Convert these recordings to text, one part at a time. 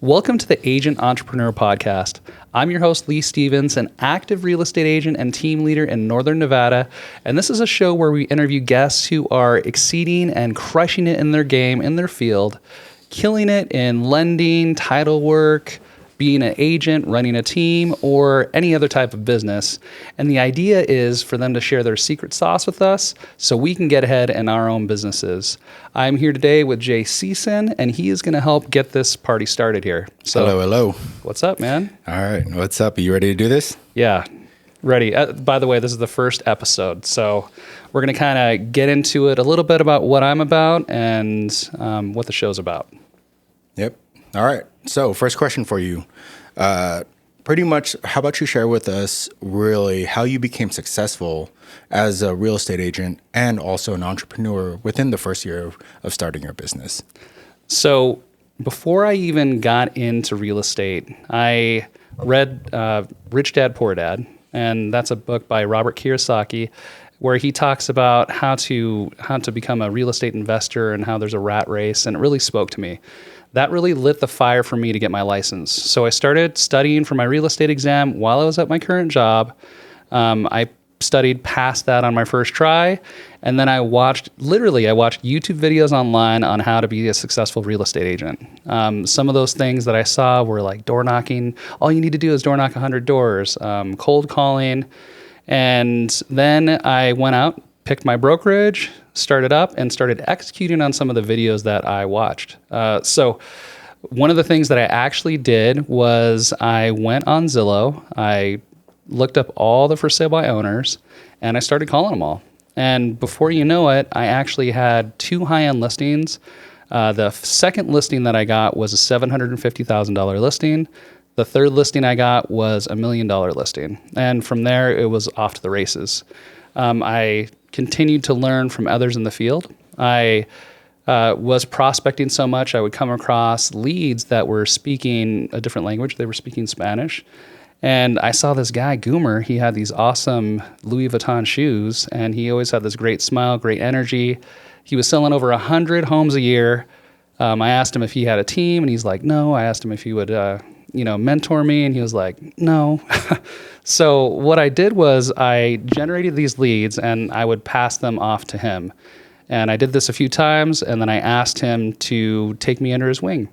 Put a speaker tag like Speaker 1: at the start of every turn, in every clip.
Speaker 1: Welcome to the Agent Entrepreneur Podcast. I'm your host, Lee Stevens, an active real estate agent and team leader in Northern Nevada. And this is a show where we interview guests who are exceeding and crushing it in their game, in their field, killing it in lending, title work, being an agent, running a team, or any other type of business. And the idea is for them to share their secret sauce with us so we can get ahead in our own businesses. I'm here today with Jay Season, and he is going to help get this party started here. So,
Speaker 2: hello.
Speaker 1: What's up, man?
Speaker 2: All right. What's up? Are you ready to do this?
Speaker 1: Yeah, ready. By the way, this is the first episode, so we're going to kind of get into it a little bit about what I'm about and what the show's about.
Speaker 2: Yep. All right. So first question for you. Pretty much, how about you share with us really how you became successful as a real estate agent and also an entrepreneur within the first year of starting your business?
Speaker 1: So before I even got into real estate, I read Rich Dad, Poor Dad, and that's a book by Robert Kiyosaki where he talks about how to become a real estate investor and how there's a rat race, and it really spoke to me. That really lit the fire for me to get my license. So I started studying for my real estate exam while I was at my current job. I studied past that on my first try, and then I watched YouTube videos online on how to be a successful real estate agent. Some of those things that I saw were like door knocking. All you need to do is door knock 100 doors, cold calling. And then I went out, picked my brokerage, started up, and started executing on some of the videos that I watched. So one of the things that I actually did was I went on Zillow, I looked up all the for sale by owners, and I started calling them all. And before you know it, I actually had 2 high-end listings. The second listing that I got was a $750,000 listing. The third listing I got was $1 million listing. And from there, it was off to the races. I continued to learn from others in the field. I was prospecting so much, I would come across leads that were speaking a different language. They were speaking Spanish. And I saw this guy, Goomer. He had these awesome Louis Vuitton shoes, and he always had this great smile, great energy. He was selling over 100 homes a year. I asked him if he had a team, and he's like, no. I asked him if he would mentor me, and he was like, no. So what I did was I generated these leads and I would pass them off to him. And I did this a few times, and then I asked him to take me under his wing.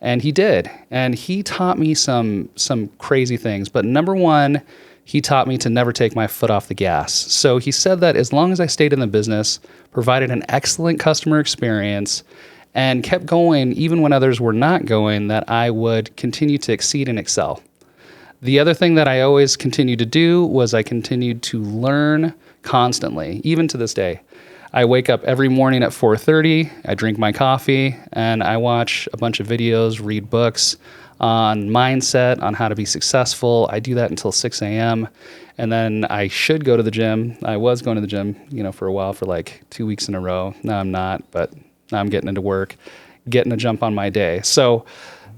Speaker 1: And he did. And he taught me some crazy things. But number one, he taught me to never take my foot off the gas. So he said that as long as I stayed in the business, provided an excellent customer experience, and kept going even when others were not going, that I would continue to exceed and excel. The other thing that I always continued to do was I continued to learn constantly, even to this day. I wake up every morning at 4:30, I drink my coffee, and I watch a bunch of videos, read books on mindset, on how to be successful. I do that until 6 a.m., and then I should go to the gym. I was going to the gym, for a while, for like 2 weeks in a row. Now I'm not, but now I'm getting into work, getting a jump on my day. So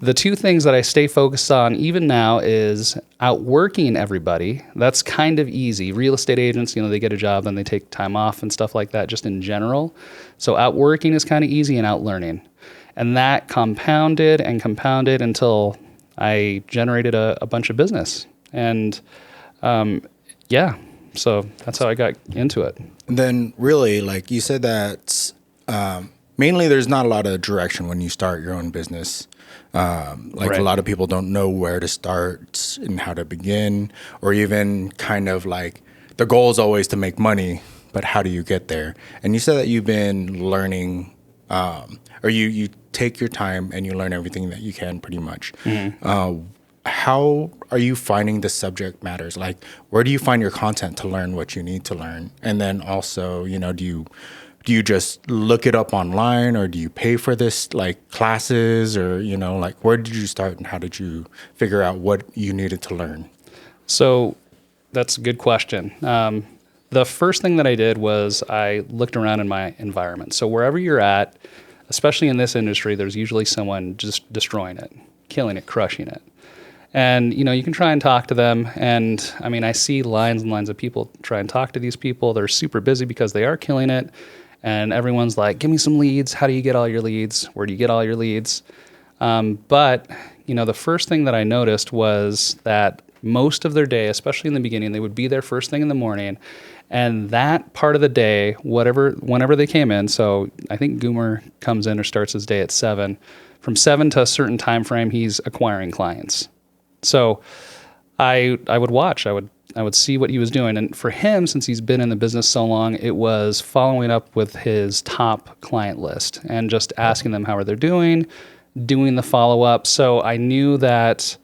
Speaker 1: the 2 things that I stay focused on even now is outworking everybody. That's kind of easy. Real estate agents, they get a job, then they take time off and stuff like that, just in general. So outworking is kind of easy, and outlearning. And that compounded until I generated a bunch of business. And so that's how I got into it.
Speaker 2: And then really, like you said that mainly there's not a lot of direction when you start your own business. Right. A lot of people don't know where to start and how to begin, or even kind of like the goal is always to make money, but how do you get there? And you said that you've been learning, or you take your time and you learn everything that you can pretty much. Mm-hmm. How are you finding the subject matters? Like, where do you find your content to learn what you need to learn? And then also, do you just look it up online, or do you pay for this, like classes, or, where did you start and how did you figure out what you needed to learn?
Speaker 1: So that's a good question. The first thing that I did was I looked around in my environment. So wherever you're at, especially in this industry, there's usually someone just destroying it, killing it, crushing it. And, you can try and talk to them. And I see lines and lines of people try and talk to these people. They're super busy because they are killing it. And everyone's like, give me some leads. How do you get all your leads? Where do you get all your leads? But the first thing that I noticed was that most of their day, especially in the beginning, they would be there first thing in the morning. And that part of the day, whenever they came in, so I think Goomer comes in or starts his day at 7. From 7 to a certain time frame, he's acquiring clients. So I would watch. I would see what he was doing. And for him, since he's been in the business so long, it was following up with his top client list and just asking them how are they doing the follow-up. So I knew that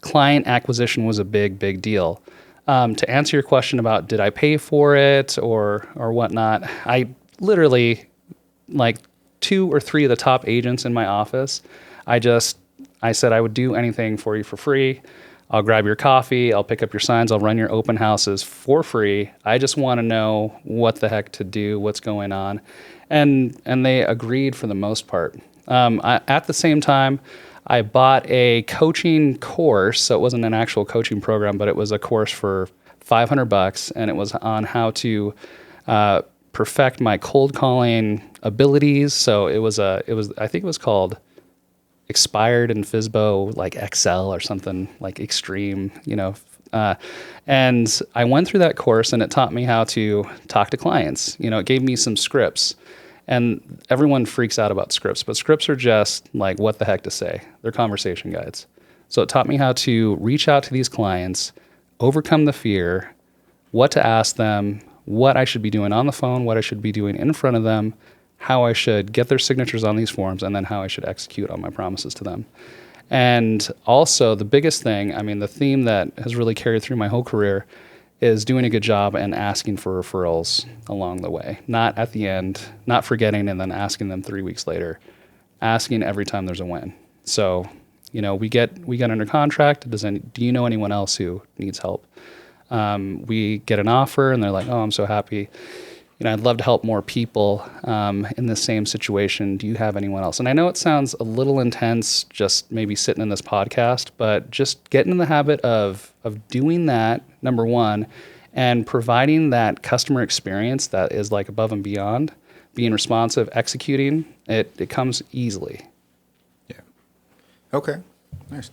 Speaker 1: client acquisition was a big, big deal. To answer your question about did I pay for it or whatnot, I literally, like 2 or 3 of the top agents in my office, I said I would do anything for you for free. I'll grab your coffee, I'll pick up your signs, I'll run your open houses for free. I just want to know what the heck to do, what's going on. And they agreed for the most part. At the same time, I bought a coaching course, so it wasn't an actual coaching program, but it was a course for $500, and it was on how to perfect my cold calling abilities. So it was I think it was called Expired and FISBO, like Excel or something like extreme, and I went through that course, and it taught me how to talk to clients. It gave me some scripts. And everyone freaks out about scripts, but scripts are just like what the heck to say. They're conversation guides. So it taught me how to reach out to these clients, overcome the fear, what to ask them, what I should be doing on the phone, what I should be doing in front of them, how I should get their signatures on these forms, and then how I should execute on my promises to them. And also the biggest thing, the theme that has really carried through my whole career is doing a good job and asking for referrals along the way. Not at the end, not forgetting and then asking them 3 weeks later, asking every time there's a win. So, we get under contract. Do you know anyone else who needs help? We get an offer and they're like, oh, I'm so happy. I'd love to help more people in the same situation. Do you have anyone else? And I know it sounds a little intense just maybe sitting in this podcast, but just getting in the habit of doing that, number one, and providing that customer experience that is like above and beyond, being responsive, executing, it comes easily.
Speaker 2: Yeah. Okay. Nice.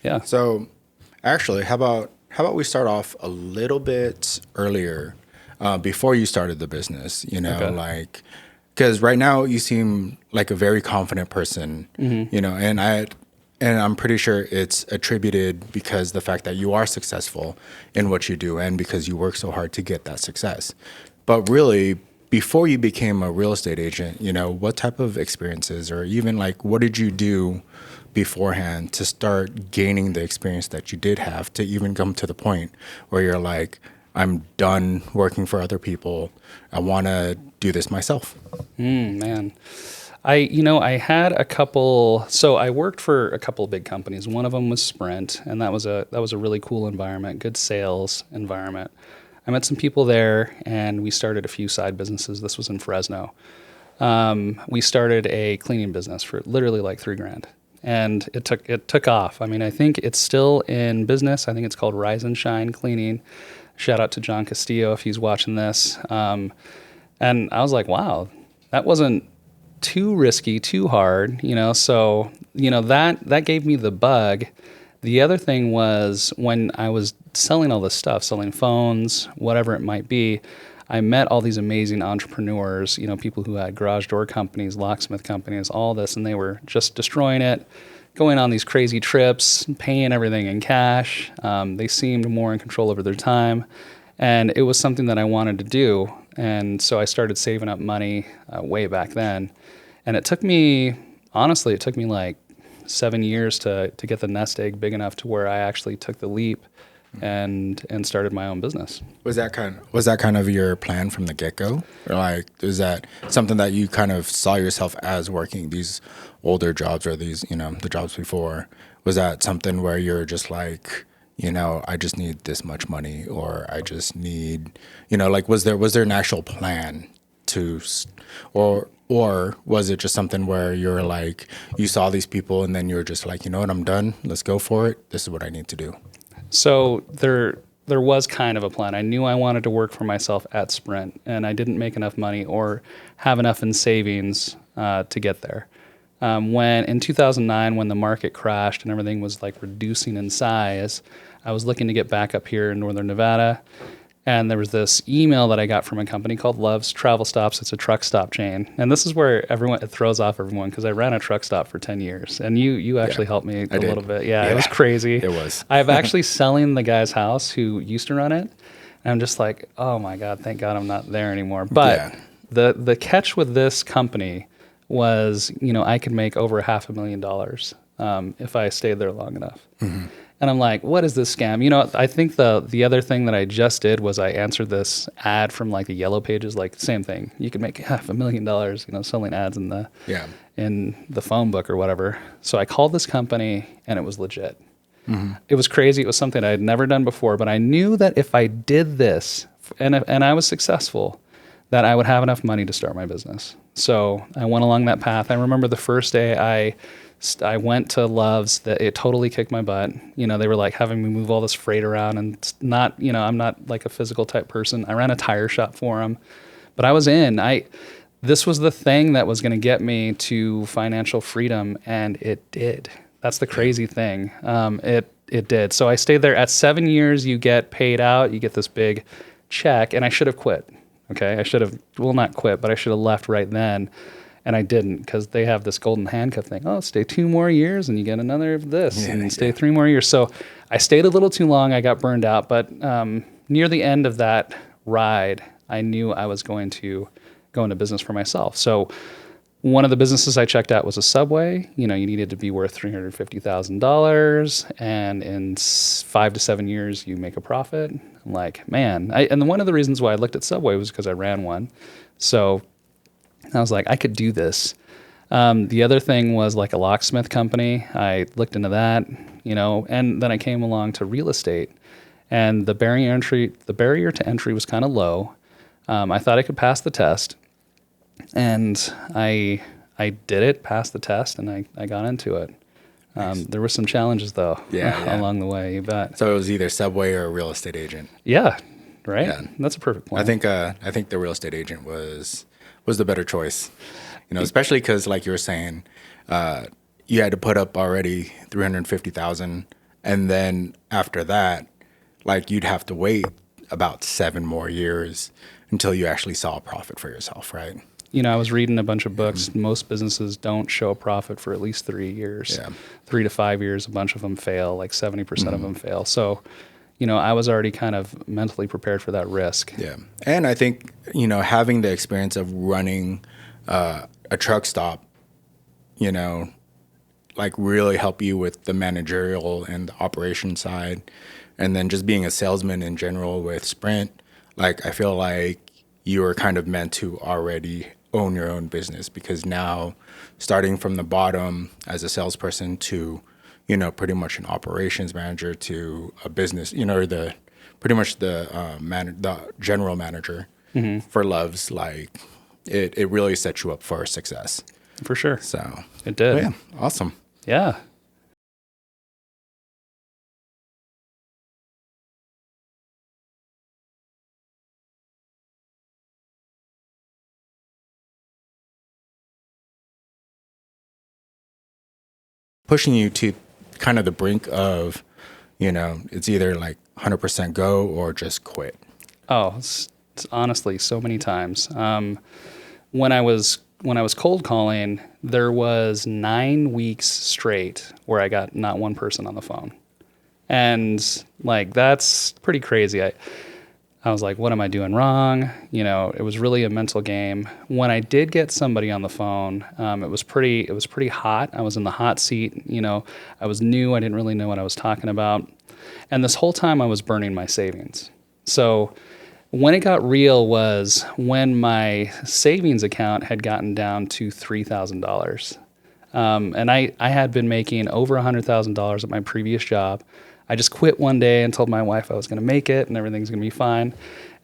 Speaker 1: Yeah.
Speaker 2: So actually, how about we start off a little bit earlier? Before you started the business,
Speaker 1: Okay.
Speaker 2: because right now you seem like a very confident person, and I'm pretty sure it's attributed because the fact that you are successful in what you do and because you work so hard to get that success. But really, before you became a real estate agent, what type of experiences or even what did you do beforehand to start gaining the experience that you did have to even come to the point where you're like, I'm done working for other people. I want to do this myself.
Speaker 1: Man, I had a couple. So I worked for a couple of big companies. One of them was Sprint, and that was a really cool environment, good sales environment. I met some people there, and we started a few side businesses. This was in Fresno. We started a cleaning business for literally like $3,000, and it took off. I think it's still in business. I think it's called Rise and Shine Cleaning. Shout out to John Castillo if he's watching this. And I was like, wow, that wasn't too risky, too hard, So, that gave me the bug. The other thing was when I was selling all this stuff, selling phones, whatever it might be, I met all these amazing entrepreneurs, people who had garage door companies, locksmith companies, all this, and they were just destroying it, going on these crazy trips, paying everything in cash. They seemed more in control over their time. And it was something that I wanted to do. And so I started saving up money way back then. And it took me like 7 years to get the nest egg big enough to where I actually took the leap and started my own business.
Speaker 2: Was that kind of your plan from the get-go? Or is that something that you kind of saw yourself as working these older jobs or these, the jobs before? Was that something where you're just like, I just need this much money, or I just need, was there an actual plan or was it just something where you're like, you saw these people and then you're just like, you know what, I'm done. Let's go for it. This is what I need to do.
Speaker 1: So there was kind of a plan. I knew I wanted to work for myself at Sprint, and I didn't make enough money or have enough in savings to get there. When in 2009, when the market crashed and everything was like reducing in size, I was looking to get back up here in Northern Nevada. And there was this email that I got from a company called Love's Travel Stops. It's a truck stop chain. And this is where it throws off everyone, because I ran a truck stop for 10 years. And you actually helped me a little bit. Yeah, it was crazy.
Speaker 2: It was.
Speaker 1: I've actually selling the guy's house who used to run it. And I'm just like, oh my God, thank God I'm not there anymore. But the catch with this company was, I could make over $500,000 if I stayed there long enough. Mm-hmm. And I'm like, what is this scam? I think the other thing that I just did was I answered this ad from like the Yellow Pages, like same thing. You could make $500,000, selling ads in the phone book or whatever. So I called this company and it was legit. Mm-hmm. It was crazy. It was something I had never done before, but I knew that if I did this and I was successful, that I would have enough money to start my business. So I went along that path. I remember the first day I went to Love's, that it totally kicked my butt. They were like having me move all this freight around, and not, I'm not like a physical type person. I ran a tire shop for them, but I was in. This was the thing that was going to get me to financial freedom, and it did. That's the crazy thing. It did. So I stayed there. At 7 years, you get paid out. You get this big check, and I should have quit. Okay, I should have, not quit, but I should have left right then. And I didn't, because they have this golden handcuff thing. Oh, stay 2 more years and you get another of this, and stay 3 more years. So I stayed a little too long. I got burned out. But near the end of that ride, I knew I was going to go into business for myself. So one of the businesses I checked out was a Subway. You needed to be worth $350,000, and in 5 to 7 years, you make a profit. I'm like, man. And one of the reasons why I looked at Subway was because I ran one. So I was like, I could do this. The other thing was like a locksmith company. I looked into that, and then I came along to real estate, and the barrier to entry was kind of low. I thought I could pass the test, and I did it, passed the test, and I got into it. Nice. There were some challenges though, along the way, you bet.
Speaker 2: So it was either Subway or a real estate agent.
Speaker 1: Yeah, right. Yeah. That's a perfect point.
Speaker 2: I think the real estate agent was the better choice, especially because, like you were saying, you had to put up already $350,000, and then after that, like, you'd have to wait about 7 more years until you actually saw a profit for yourself, right?
Speaker 1: I was reading a bunch of books. Mm-hmm. Most businesses don't show a profit for at least 3 years. Yeah. 3 to 5 years, a bunch of them fail, like 70% of them fail. So, I was already kind of mentally prepared for that risk.
Speaker 2: Yeah. And I think, having the experience of running a truck stop, like, really help you with the managerial and the operation side. And then just being a salesman in general with Sprint, like, I feel like you were kind of meant to already own your own business, because now starting from the bottom as a salesperson to, pretty much an operations manager to a business, or the general manager for Love's, like, it really sets you up for success.
Speaker 1: For sure.
Speaker 2: So
Speaker 1: it did.
Speaker 2: Yeah, awesome.
Speaker 1: Yeah.
Speaker 2: Pushing you to kind of the brink of, it's either like 100% go or just quit?
Speaker 1: Oh, it's honestly so many times. When I was cold calling, there was 9 weeks straight where I got not one person on the phone, and like, that's pretty crazy. I was like, what am I doing wrong? It was really a mental game. When I did get somebody on the phone, it was pretty hot. I was in the hot seat. I was new. I didn't really know what I was talking about. And this whole time I was burning my savings. So when it got real was when my savings account had gotten down to $3,000. And I had been making over $100,000 at my previous job. I just quit one day and told my wife I was going to make it and everything's going to be fine.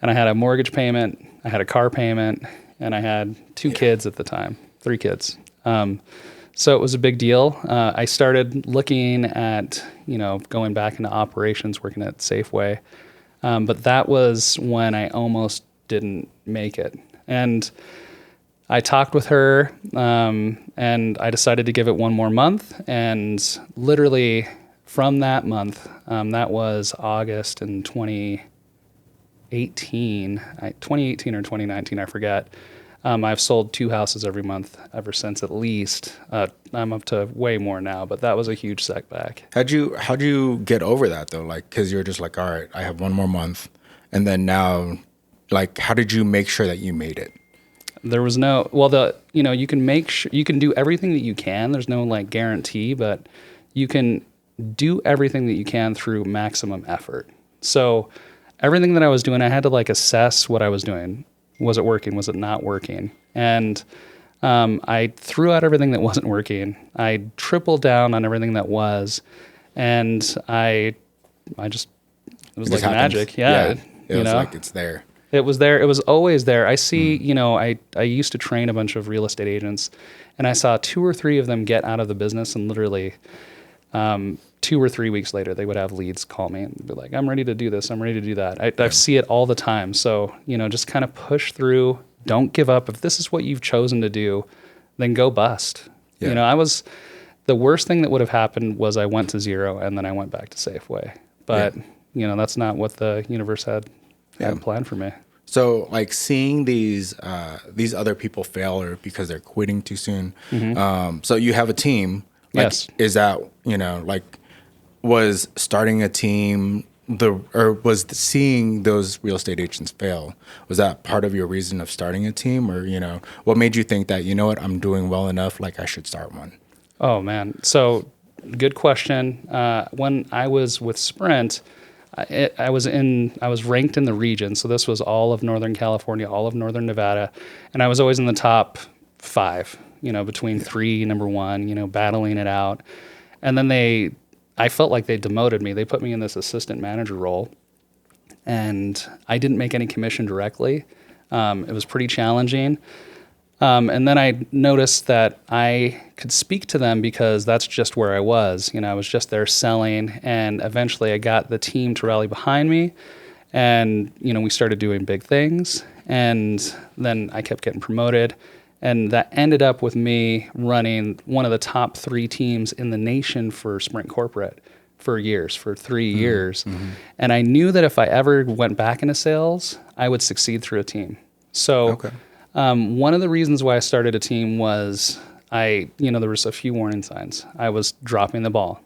Speaker 1: And I had a mortgage payment, I had a car payment, and I had 2 kids at the time, 3 kids. So it was a big deal. I started looking at, going back into operations, working at Safeway. But that was when I almost didn't make it. And I talked with her, and I decided to give it one more month. And literally from that month, that was August in 2018 or 2019, I forget. I've sold 2 houses every month ever since, at least. I'm up to way more now, but that was a huge setback.
Speaker 2: How'd you get over that though? Like, cause you're just like, all right, I have one more month. And then now, like, how did you make sure that you made it?
Speaker 1: There was no, you can make sure, you can do everything that you can. There's no like guarantee, but you can do everything that you can through maximum effort. So everything that I was doing, I had to like assess what I was doing. Was it working? Was it not working? And I threw out everything that wasn't working. I tripled down on everything that was, and it was like
Speaker 2: happens.
Speaker 1: magic. Yeah,
Speaker 2: it was like it's there.
Speaker 1: It was there. It was always there. I see. I used to train a bunch of real estate agents, and I saw 2 or 3 of them get out of the business, and literally 2 or 3 weeks later, they would have leads call me and be like, I'm ready to do this. I'm ready to do that. I see it all the time. So, just kind of push through. Don't give up. If this is what you've chosen to do, then go bust.
Speaker 2: Yeah.
Speaker 1: The worst thing that would have happened was I went to zero and then I went back to Safeway. But, that's not what the universe had planned for me.
Speaker 2: So like seeing these other people fail or because they're quitting too soon. Mm-hmm. So you have a team. Like,
Speaker 1: yes.
Speaker 2: Is that, was starting a team was seeing those real estate agents fail, was that part of your reason of starting a team? Or, what made you think that, I'm doing well enough, like I should start one?
Speaker 1: Oh man. So good question. When I was with Sprint, I was ranked in the region. So this was all of Northern California, all of Northern Nevada. And I was always in the top 5, between 3, number 1, battling it out. And then I felt like they demoted me. They put me in this assistant manager role, and I didn't make any commission directly. It was pretty challenging. And then I noticed that I could speak to them because that's just where I was. I was just there selling, and eventually I got the team to rally behind me, and, we started doing big things, and then I kept getting promoted. And that ended up with me running one of the top 3 teams in the nation for Sprint Corporate for 3 years. Mm-hmm. And I knew that if I ever went back into sales, I would succeed through a team. So one of the reasons why I started a team was there was a few warning signs. I was dropping the ball,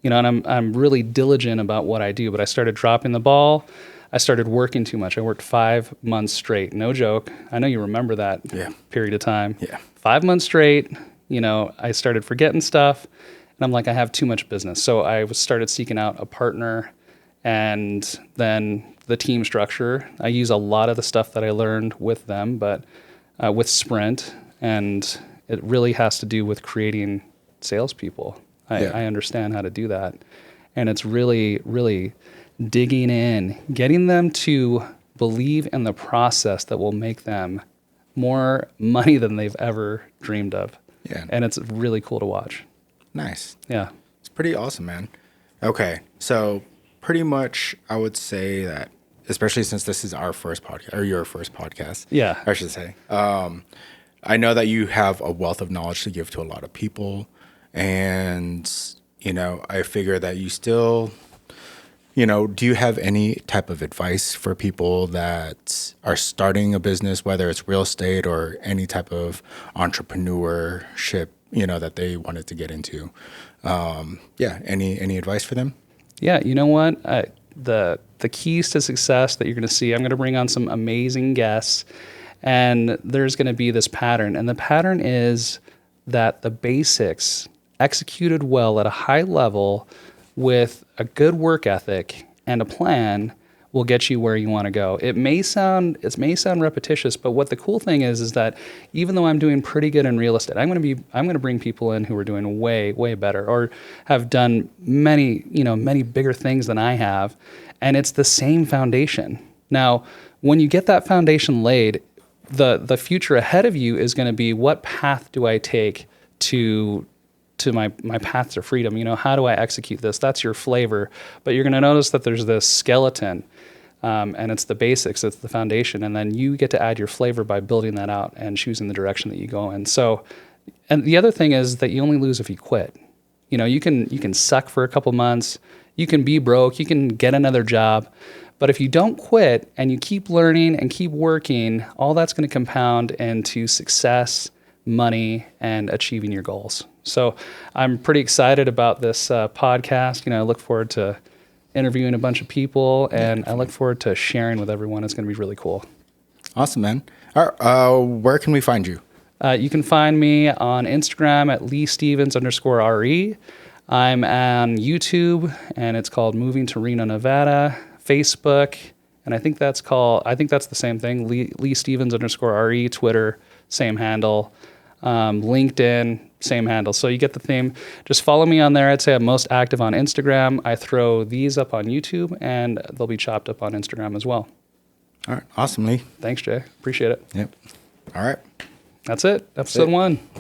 Speaker 1: and I'm really diligent about what I do, but I started dropping the ball. I started working too much. I worked 5 months straight. No joke. I know you remember that period of time.
Speaker 2: Yeah.
Speaker 1: 5 months straight, I started forgetting stuff. And I'm like, I have too much business. So I started seeking out a partner, and then the team structure. I use a lot of the stuff that I learned with them, but with Sprint. And it really has to do with creating salespeople. I understand how to do that. And it's really, really digging in, getting them to believe in the process that will make them more money than they've ever dreamed of.
Speaker 2: Yeah.
Speaker 1: And it's really cool to watch.
Speaker 2: Nice.
Speaker 1: Yeah.
Speaker 2: It's pretty awesome, man. Okay. So pretty much I would say that, especially since this is our first podcast, or your first podcast.
Speaker 1: Yeah.
Speaker 2: I should say. I know that you have a wealth of knowledge to give to a lot of people. And, I figure that you still... do you have any type of advice for people that are starting a business, whether it's real estate or any type of entrepreneurship, that they wanted to get into? Any advice for them?
Speaker 1: Yeah, you know what? The keys to success that you're going to see, I'm going to bring on some amazing guests, and there's going to be this pattern. And the pattern is that the basics executed well at a high level with a good work ethic and a plan will get you where you want to go. It may sound repetitious, but what the cool thing is that even though I'm doing pretty good in real estate, I'm going to bring people in who are doing way, way better or have done many bigger things than I have, and it's the same foundation. Now, when you get that foundation laid, the future ahead of you is going to be, what path do I take to my path to freedom? How do I execute this? That's your flavor. But you're going to notice that there's this skeleton. And it's the basics, it's the foundation. And then you get to add your flavor by building that out and choosing the direction that you go in. So, and the other thing is that you only lose if you quit. You know, you can suck for a couple months, you can be broke, you can get another job. But if you don't quit and you keep learning and keep working, all that's going to compound into success, money, and achieving your goals. So I'm pretty excited about this podcast. You know, I look forward to interviewing a bunch of people, and I look forward to sharing with everyone. It's going to be really cool.
Speaker 2: Awesome, man. All right, where can we find you?
Speaker 1: You can find me on Instagram at LeeStevens_RE. I'm on YouTube, and it's called Moving to Reno, Nevada. Facebook, and I think that's the same thing, LeeStevens_RE. Twitter, same handle. LinkedIn, same handle. So you get the theme. Just follow me on there. I'd say I'm most active on Instagram. I throw these up on YouTube, and they'll be chopped up on Instagram as well.
Speaker 2: All right. Awesome, Lee.
Speaker 1: Thanks, Jay. Appreciate it.
Speaker 2: Yep. All right.
Speaker 1: That's it. Episode 1.